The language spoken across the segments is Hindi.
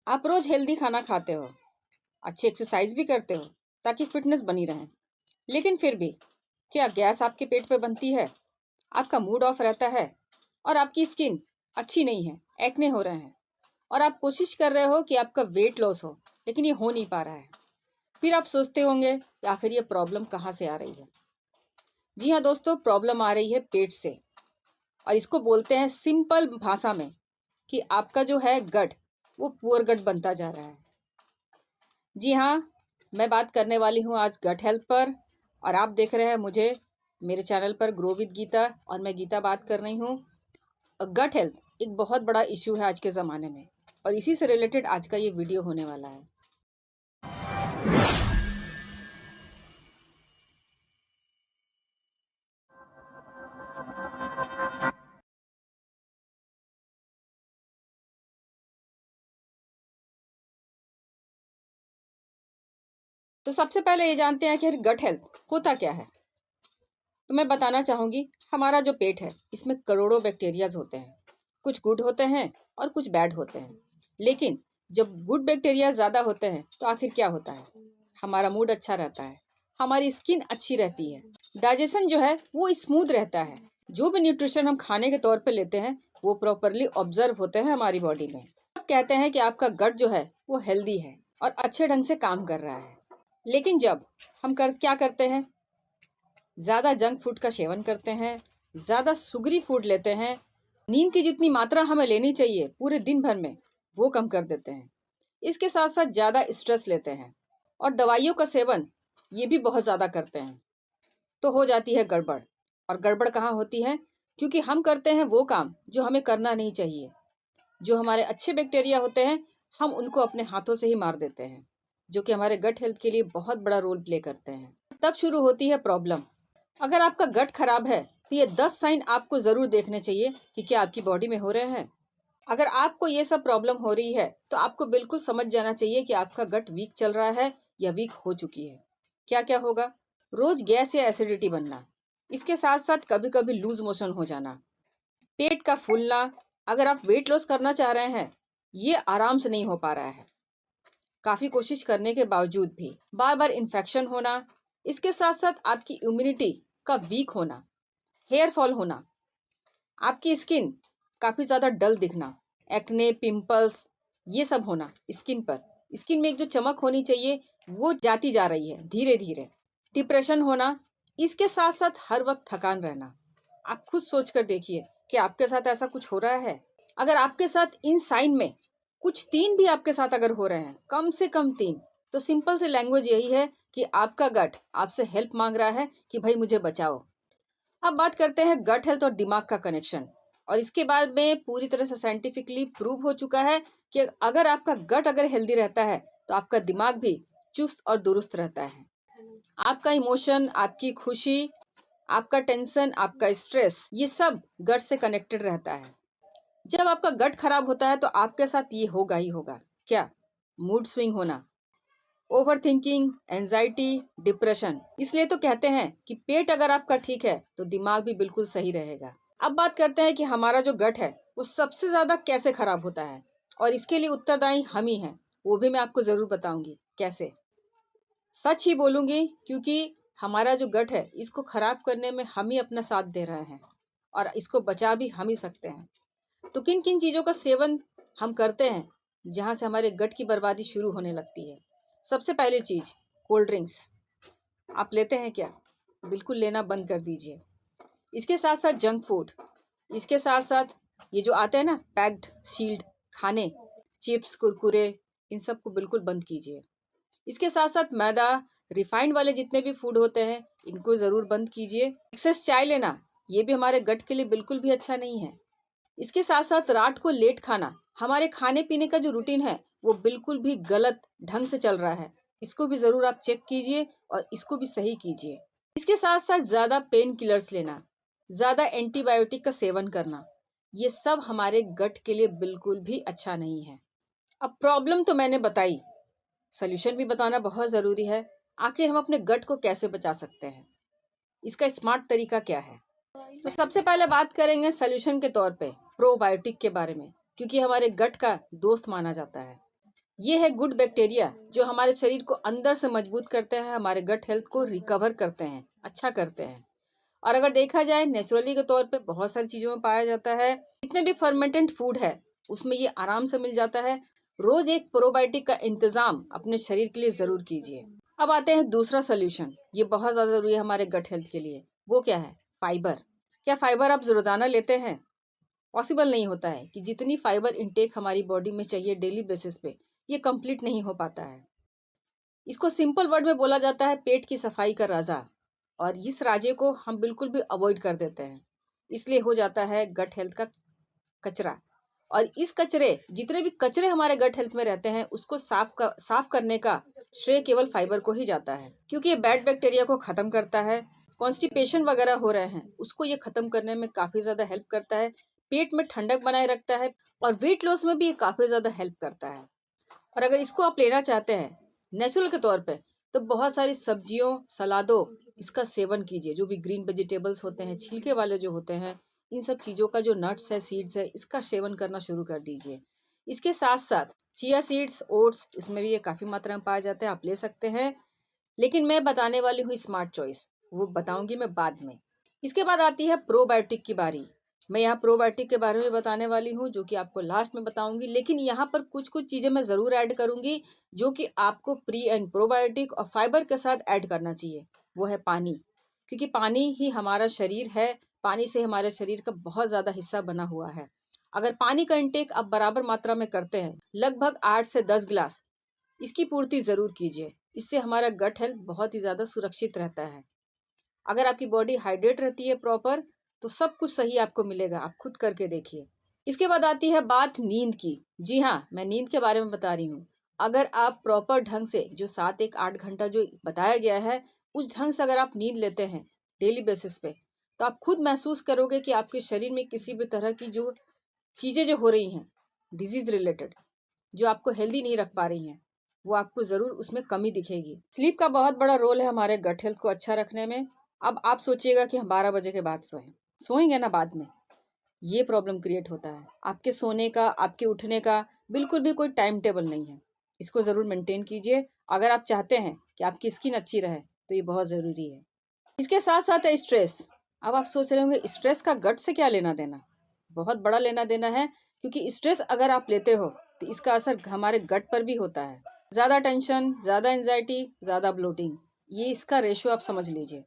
आप रोज हेल्दी खाना खाते हो, अच्छी एक्सरसाइज भी करते हो ताकि फिटनेस बनी रहे। लेकिन फिर भी क्या गैस आपके पेट पे बनती है, आपका मूड ऑफ रहता है और आपकी स्किन अच्छी नहीं है, एक्ने हो रहे हैं और आप कोशिश कर रहे हो कि आपका वेट लॉस हो, लेकिन ये हो नहीं पा रहा है। फिर आप सोचते होंगे कि आखिर ये प्रॉब्लम कहाँ से आ रही है। जी हाँ दोस्तों, प्रॉब्लम आ रही है पेट से। और इसको बोलते हैं सिंपल भाषा में कि आपका जो है गट, वो पुअर गट बनता जा रहा है। जी हाँ, मैं बात करने वाली हूँ आज गट हेल्थ पर और आप देख रहे हैं मुझे मेरे चैनल पर ग्रो विद गीता और मैं गीता बात कर रही हूँ। गट हेल्थ एक बहुत बड़ा इशू है आज के ज़माने में और इसी से रिलेटेड आज का ये वीडियो होने वाला है। तो सबसे पहले ये जानते हैं कि गट हेल्थ होता क्या है। तो मैं बताना चाहूँगी, हमारा जो पेट है इसमें करोड़ों बैक्टीरियाज होते हैं। कुछ गुड होते हैं और कुछ बैड होते हैं। लेकिन जब गुड बैक्टीरिया ज़्यादा होते हैं तो आखिर क्या होता है, हमारा मूड अच्छा रहता है, हमारी स्किन अच्छी रहती है, डाइजेशन जो है वो स्मूथ रहता है, जो भी न्यूट्रिशन हम खाने के तौर पे लेते हैं वो प्रॉपरली ऑब्जर्व होते हैं हमारी बॉडी में। अब कहते हैं कि आपका गट जो है वो हेल्दी है और अच्छे ढंग से काम कर रहा है। लेकिन जब हम क्या करते हैं, ज़्यादा जंक फूड का सेवन करते हैं, ज़्यादा सुगरी फूड लेते हैं, नींद की जितनी मात्रा हमें लेनी चाहिए पूरे दिन भर में वो कम कर देते हैं, इसके साथ साथ ज़्यादा स्ट्रेस लेते हैं और दवाइयों का सेवन ये भी बहुत ज़्यादा करते हैं, तो हो जाती है गड़बड़। और गड़बड़ कहाँ होती है, क्योंकि हम करते हैं वो काम जो हमें करना नहीं चाहिए। जो हमारे अच्छे बैक्टीरिया होते हैं हम उनको अपने हाथों से ही मार देते हैं, जो कि हमारे गट हेल्थ के लिए बहुत बड़ा रोल प्ले करते हैं। तब शुरू होती है प्रॉब्लम। अगर आपका गट खराब है तो ये 10 साइन आपको जरूर देखने चाहिए कि क्या आपकी बॉडी में हो रहे हैं। अगर आपको ये सब प्रॉब्लम हो रही है तो आपको बिल्कुल समझ जाना चाहिए कि आपका गट वीक चल रहा है या वीक हो चुकी है। क्या क्या होगा, रोज गैस या एसिडिटी बनना, इसके साथ साथ कभी कभी लूज मोशन हो जाना, पेट का फूलना। अगर आप वेट लॉस करना चाह रहे हैं, ये आराम से नहीं हो पा रहा है, काफी कोशिश करने के बावजूद भी बार बार इन्फेक्शन होना, इसके साथ साथ आपकी इम्यूनिटी का वीक होना, हेयर फॉल होना, आपकी स्किन काफी ज्यादा डल दिखना, एक्ने, पिंपल्स, ये सब होना स्किन पर। स्किन में एक जो चमक होनी चाहिए वो जाती जा रही है धीरे धीरे। डिप्रेशन होना, इसके साथ साथ हर वक्त थकान रहना। आप खुद सोच कर देखिए कि आपके साथ ऐसा कुछ हो रहा है। अगर आपके साथ इन साइन में कुछ 3 भी आपके साथ अगर हो रहे हैं, कम से कम 3, तो सिंपल से लैंग्वेज यही है कि आपका गट आपसे हेल्प मांग रहा है कि भाई मुझे बचाओ। अब बात करते हैं गट हेल्थ और दिमाग का कनेक्शन। और इसके बाद में पूरी तरह से साइंटिफिकली प्रूव हो चुका है कि अगर आपका गट अगर हेल्दी रहता है तो आपका दिमाग भी चुस्त और दुरुस्त रहता है। आपका इमोशन, आपकी खुशी, आपका टेंशन, आपका स्ट्रेस, ये सब गट से कनेक्टेड रहता है। जब आपका गट खराब होता है तो आपके साथ ये होगा ही होगा। क्या, मूड स्विंग होना, ओवर थिंकिंग, एंजाइटी, डिप्रेशन। इसलिए तो कहते हैं कि पेट अगर आपका ठीक है तो दिमाग भी बिल्कुल सही रहेगा। अब बात करते हैं कि हमारा जो गट है वो सबसे ज्यादा कैसे खराब होता है, और इसके लिए उत्तरदायी हम ही हैं। वो भी मैं आपको जरूर बताऊंगी कैसे। सच ही बोलूंगी, क्योंकि हमारा जो गट है इसको खराब करने में हम ही अपना साथ दे रहे हैं और इसको बचा भी हम ही सकते हैं। तो किन किन चीजों का सेवन हम करते हैं जहां से हमारे गट की बर्बादी शुरू होने लगती है। सबसे पहली चीज, कोल्ड ड्रिंक्स। आप लेते हैं क्या? बिल्कुल लेना बंद कर दीजिए। इसके साथ साथ जंक फूड, इसके साथ साथ ये जो आते हैं ना पैक्ड शील्ड खाने, चिप्स, कुरकुरे, इन सब को बिल्कुल बंद कीजिए। इसके साथ साथ मैदा, रिफाइंड वाले जितने भी फूड होते हैं इनको जरूर बंद कीजिए। एक्सेस चाय लेना, ये भी हमारे गट के लिए बिल्कुल भी अच्छा नहीं है। इसके साथ साथ रात को लेट खाना, हमारे खाने पीने का जो रूटीन है वो बिल्कुल भी गलत ढंग से चल रहा है। इसको भी जरूर आप चेक कीजिए और इसको भी सही कीजिए। इसके साथ साथ ज्यादा पेन किलर्स लेना, ज्यादा एंटीबायोटिक का सेवन करना, ये सब हमारे गट के लिए बिल्कुल भी अच्छा नहीं है। अब प्रॉब्लम तो मैंने बताई, सोल्यूशन भी बताना बहुत जरूरी है। आखिर हम अपने गट को कैसे बचा सकते हैं, इसका स्मार्ट तरीका क्या है? तो सबसे पहले बात करेंगे सोल्यूशन के तौर पे प्रोबायोटिक के बारे में, क्योंकि हमारे गट का दोस्त माना जाता है। ये है गुड बैक्टीरिया जो हमारे शरीर को अंदर से मजबूत करते हैं, हमारे गट हेल्थ को रिकवर करते हैं, अच्छा करते हैं। और अगर देखा जाए नेचुरली के तौर पे बहुत सारी चीजों में पाया जाता है। जितने भी फर्मेंटेड फूड है उसमें ये आराम से मिल जाता है। रोज एक प्रोबायोटिक का इंतजाम अपने शरीर के लिए जरूर कीजिए। अब आते हैं दूसरा सोल्यूशन, ये बहुत ज्यादा जरूरी है हमारे गट हेल्थ के लिए। वो क्या है? फाइबर। क्या फाइबर आप रोजाना लेते हैं? पॉसिबल नहीं होता है कि जितनी फाइबर इंटेक हमारी बॉडी में चाहिए डेली बेसिस पे, ये कंप्लीट नहीं हो पाता है। इसको सिंपल वर्ड में बोला जाता है पेट की सफाई का राजा। और इस राजे को हम बिल्कुल भी अवॉइड कर देते हैं, इसलिए हो जाता है गट हेल्थ का कचरा। और इस कचरे, जितने भी कचरे हमारे गट हेल्थ में रहते हैं, उसको साफ करने का श्रेय केवल फाइबर को ही जाता है, क्योंकि ये बैड बैक्टीरिया को खत्म करता है। कॉन्स्टिपेशन वगैरह हो रहे हैं उसको ये खत्म करने में काफी ज्यादा हेल्प करता है। पेट में ठंडक बनाए रखता है और वेट लॉस में भी ये काफी ज्यादा हेल्प करता है। और अगर इसको आप लेना चाहते हैं नेचुरल के तौर पे, तो बहुत सारी सब्जियों, सलादों, इसका सेवन कीजिए। जो भी ग्रीन वेजिटेबल्स होते हैं, छिलके वाले जो होते हैं, इन सब चीजों का जो नट्स है, सीड्स है, इसका सेवन करना शुरू कर दीजिए। इसके साथ साथ चिया सीड्स, ओट्स, इसमें भी ये काफी मात्रा में पाया जाता है, आप ले सकते हैं। लेकिन मैं बताने वाली हूँ स्मार्ट चॉइस, वो बताऊंगी मैं बाद में। इसके बाद आती है प्रोबायोटिक की बारी। मैं यहाँ प्रोबायोटिक के बारे में बताने वाली हूँ, जो कि आपको लास्ट में बताऊंगी। लेकिन यहाँ पर कुछ कुछ चीजें मैं जरूर ऐड करूंगी जो कि आपको प्री एंड प्रोबायोटिक और फाइबर के साथ ऐड करना चाहिए। वो है पानी, क्योंकि पानी ही हमारा शरीर है। पानी से हमारे शरीर का बहुत ज्यादा हिस्सा बना हुआ है। अगर पानी का इंटेक आप बराबर मात्रा में करते हैं, लगभग 8 से 10 गिलास, इसकी पूर्ति जरूर कीजिए। इससे हमारा गट हेल्थ बहुत ही ज्यादा सुरक्षित रहता है। अगर आपकी बॉडी हाइड्रेट रहती है प्रॉपर, तो सब कुछ सही आपको मिलेगा। आप खुद करके देखिए। इसके बाद आती है बात नींद की। जी हाँ, मैं नींद के बारे में बता रही हूँ। अगर आप प्रॉपर ढंग से जो 7 1 8 घंटा जो बताया गया है, उस ढंग से अगर आप नींद लेते हैं डेली बेसिस पे, तो आप खुद महसूस करोगे कि आपके शरीर में किसी भी तरह की जो चीजें जो हो रही हैं डिजीज रिलेटेड, जो आपको हेल्दी नहीं रख पा रही हैं, वो आपको जरूर उसमें कमी दिखेगी। स्लीप का बहुत बड़ा रोल है हमारे गट हेल्थ को अच्छा रखने में। अब आप सोचिएगा कि हम 12 बजे के बाद सोएंगे ना बाद में, ये प्रॉब्लम क्रिएट होता है। आपके सोने का, आपके उठने का बिल्कुल भी कोई टाइम टेबल नहीं है। इसको जरूर मेंटेन कीजिए अगर आप चाहते हैं कि आपकी स्किन अच्छी रहे, तो ये बहुत जरूरी है। इसके साथ साथ है स्ट्रेस। अब आप सोच रहे होंगे स्ट्रेस का गट से क्या लेना देना? बहुत बड़ा लेना देना है, क्योंकि स्ट्रेस अगर आप लेते हो तो इसका असर हमारे गट पर भी होता है। ज्यादा टेंशन, ज्यादा एंजाइटी, ज्यादा ब्लोटिंग, ये इसका रेशियो आप समझ लीजिए।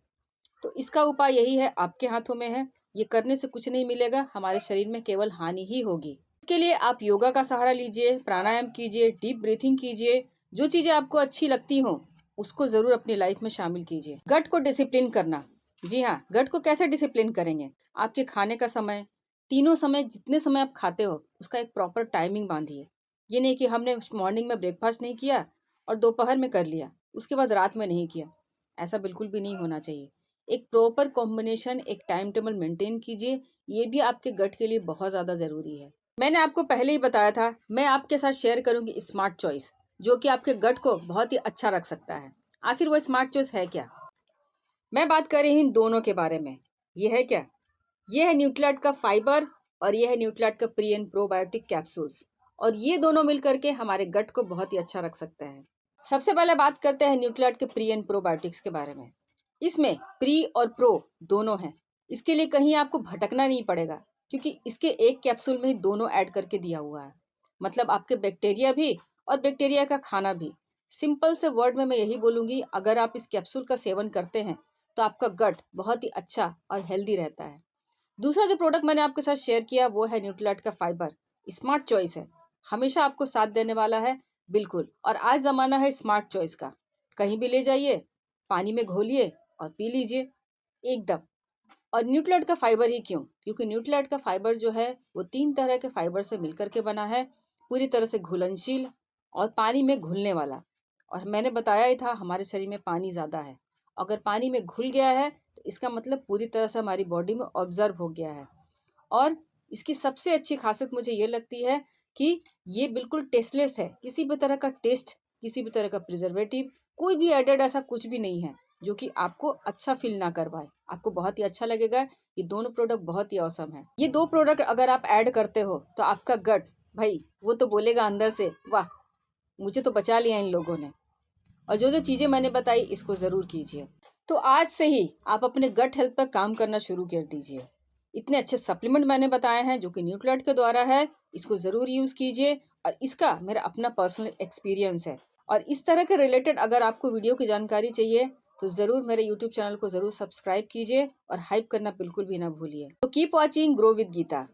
तो इसका उपाय यही है, आपके हाथों में है। ये करने से कुछ नहीं मिलेगा, हमारे शरीर में केवल हानि ही होगी। इसके लिए आप योगा का सहारा लीजिए, प्राणायाम कीजिए, डीप ब्रीथिंग कीजिए। जो चीजें आपको अच्छी लगती हो उसको जरूर अपनी लाइफ में शामिल कीजिए। गट को डिसिप्लिन करना। जी हाँ, गट को कैसे डिसिप्लिन करेंगे? आपके खाने का समय, तीनों समय, जितने समय आप खाते हो उसका एक प्रॉपर टाइमिंग बांधिए। ये नहीं कि हमने मॉर्निंग में ब्रेकफास्ट नहीं किया और दोपहर में कर लिया, उसके बाद रात में नहीं किया। ऐसा बिल्कुल भी नहीं होना चाहिए। एक प्रॉपर कॉम्बिनेशन, एक टाइम टेबल मेंटेन कीजिए। ये भी आपके गट के लिए बहुत ज्यादा जरूरी है। मैंने आपको पहले ही बताया था, मैं आपके साथ शेयर करूंगी स्मार्ट चॉइस, जो कि आपके गट को बहुत ही अच्छा रख सकता है। आखिर वो स्मार्ट चॉइस है क्या? मैं बात कर रही हूँ इन दोनों के बारे में। ये है क्या? ये है न्यूट्रिलाइट का फाइबर और ये है न्यूट्रिलाइट का प्री एंड प्रोबायोटिक कैप्सूल्स। और ये दोनों मिल करके हमारे गट को बहुत ही अच्छा रख सकते हैं। सबसे पहले बात करते हैं न्यूट्रिलाइट के प्री एंड प्रोबायोटिक्स के बारे में। इसमें प्री और प्रो दोनों हैं। इसके लिए कहीं आपको भटकना नहीं पड़ेगा, क्योंकि इसके एक कैप्सूल में ही दोनों ऐड करके दिया हुआ है। मतलब आपके बैक्टीरिया भी और बैक्टीरिया का खाना भी। सिंपल से वर्ड में मैं यही बोलूंगी, अगर आप इस कैप्सूल का सेवन करते हैं तो आपका गट बहुत ही अच्छा और हेल्दी रहता है। दूसरा जो प्रोडक्ट मैंने आपके साथ शेयर किया वो है न्यूट्रिलाइट का फाइबर। स्मार्ट चॉइस है, हमेशा आपको साथ देने वाला है, बिल्कुल। और आज जमाना है स्मार्ट चॉइस का। कहीं भी ले जाइए, पानी में घोलिए और पी लीजिए एकदम। और न्यूट्रिलाइट का फाइबर ही क्यों? क्योंकि न्यूट्रिलाइट का फाइबर जो है वो 3 तरह के फाइबर से मिलकर के बना है, पूरी तरह से घुलनशील और पानी में घुलने वाला। और मैंने बताया ही था हमारे शरीर में पानी ज्यादा है। अगर पानी में घुल गया है तो इसका मतलब पूरी तरह से हमारी बॉडी में ऑब्जर्व हो गया है। और इसकी सबसे अच्छी खासियत मुझे ये लगती है कि ये बिल्कुल टेस्टलेस है। किसी भी तरह का टेस्ट, किसी भी तरह का प्रिजर्वेटिव, कोई भी एडेड ऐसा कुछ भी नहीं है जो कि आपको अच्छा फील ना करवाए। आपको बहुत ही अच्छा लगेगा। ये दोनों प्रोडक्ट बहुत ही औसम है। ये दो प्रोडक्ट अगर आप ऐड करते हो तो आपका गट, भाई वो तो बोलेगा अंदर से, वाह मुझे तो बचा लिया इन लोगों ने। और जो जो चीज़ें मैंने बताई इसको ज़रूर कीजिए। तो आज से ही आप अपने गट हेल्थ पर काम करना शुरू कर दीजिए। इतने अच्छे सप्लीमेंट मैंने बताए हैं जो कि न्यूट्रिलाइट के द्वारा है, इसको ज़रूर यूज़ कीजिए। और इसका मेरा अपना पर्सनल एक्सपीरियंस है। और इस तरह के रिलेटेड अगर आपको वीडियो की जानकारी चाहिए तो ज़रूर मेरे यूट्यूब चैनल को ज़रूर सब्सक्राइब कीजिए और हाइप करना बिल्कुल भी ना भूलिए। तो keep watching Grow with Gita.